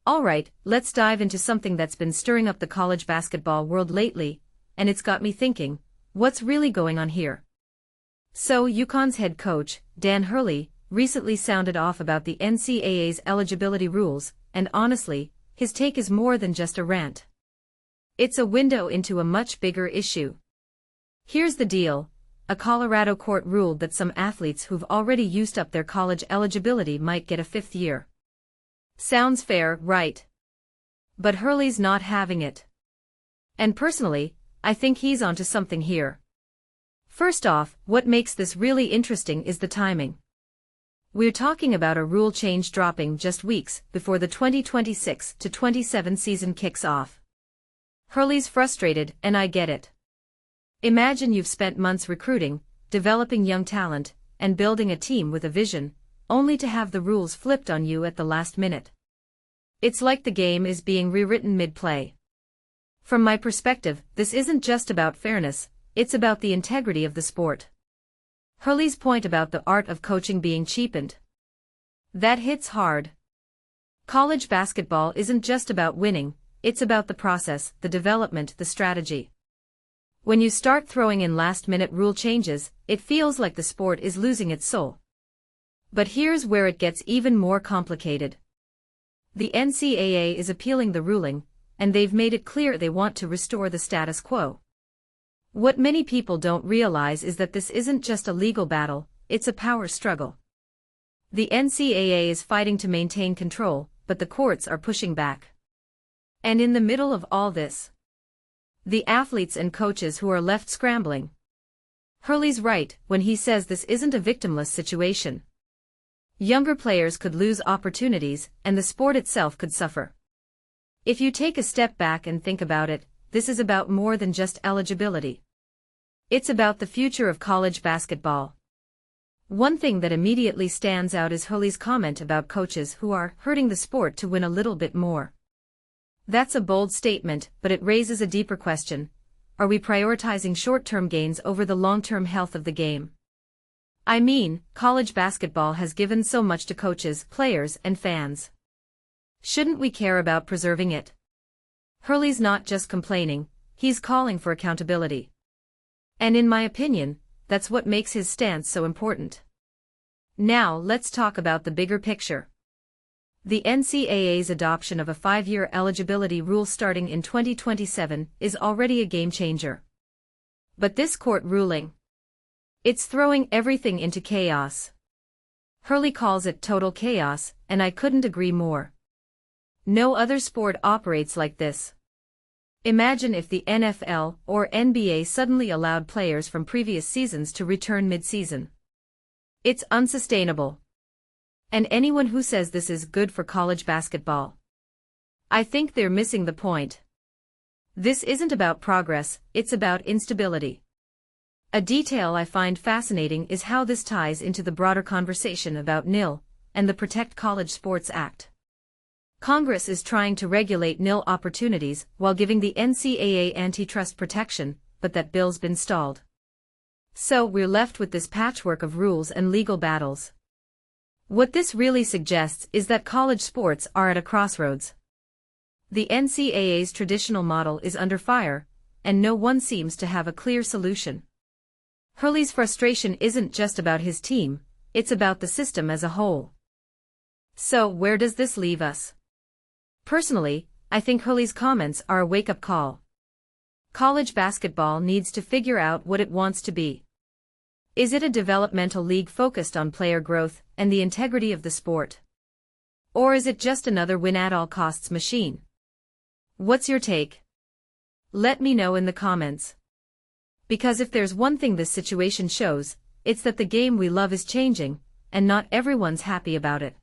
Alright, let's dive into something that's been stirring up the college basketball world lately, and it's got me thinking, what's really going on here? So UConn's head coach, Dan Hurley, recently sounded off about the NCAA's eligibility rules, and honestly, his take is more than just a rant. It's a window into a much bigger issue. Here's the deal. A Colorado court ruled that some athletes who've already used up their college eligibility might get a fifth year. Sounds fair, right? But Hurley's not having it. And personally, I think he's onto something here. First off, what makes this really interesting is the timing. We're talking about a rule change dropping just weeks before the 2026-27 season kicks off. Hurley's frustrated, and I get it. Imagine you've spent months recruiting, developing young talent, and building a team with a vision, only to have the rules flipped on you at the last minute. It's like the game is being rewritten mid-play. From my perspective, this isn't just about fairness, it's about the integrity of the sport. Hurley's point about the art of coaching being cheapened. That hits hard. College basketball isn't just about winning, it's about the process, the development, the strategy. When you start throwing in last-minute rule changes, it feels like the sport is losing its soul. But here's where it gets even more complicated. The NCAA is appealing the ruling, and they've made it clear they want to restore the status quo. What many people don't realize is that this isn't just a legal battle, it's a power struggle. The NCAA is fighting to maintain control, but the courts are pushing back. And in the middle of all this, the athletes and coaches who are left scrambling. Hurley's right when he says this isn't a victimless situation. Younger players could lose opportunities, and the sport itself could suffer. If you take a step back and think about it, this is about more than just eligibility. It's about the future of college basketball. One thing that immediately stands out is Hurley's comment about coaches who are hurting the sport to win a little bit more. That's a bold statement, but it raises a deeper question. Are we prioritizing short-term gains over the long-term health of the game? I mean, college basketball has given so much to coaches, players, and fans. Shouldn't we care about preserving it? Hurley's not just complaining, he's calling for accountability. And in my opinion, that's what makes his stance so important. Now let's talk about the bigger picture. The NCAA's adoption of a 5-year eligibility rule starting in 2027 is already a game-changer. But this court ruling, it's throwing everything into chaos. Hurley calls it total chaos, and I couldn't agree more. No other sport operates like this. Imagine if the NFL or NBA suddenly allowed players from previous seasons to return mid-season. It's unsustainable. And anyone who says this is good for college basketball, I think they're missing the point. This isn't about progress, it's about instability. A detail I find fascinating is how this ties into the broader conversation about NIL and the Protect College Sports Act. Congress is trying to regulate NIL opportunities while giving the NCAA antitrust protection, but that bill's been stalled. So we're left with this patchwork of rules and legal battles. What this really suggests is that college sports are at a crossroads. The NCAA's traditional model is under fire, and no one seems to have a clear solution. Hurley's frustration isn't just about his team, it's about the system as a whole. So where does this leave us? Personally, I think Hurley's comments are a wake-up call. College basketball needs to figure out what it wants to be. Is it a developmental league focused on player growth and the integrity of the sport? Or is it just another win-at-all-costs machine? What's your take? Let me know in the comments. Because if there's one thing this situation shows, it's that the game we love is changing, and not everyone's happy about it.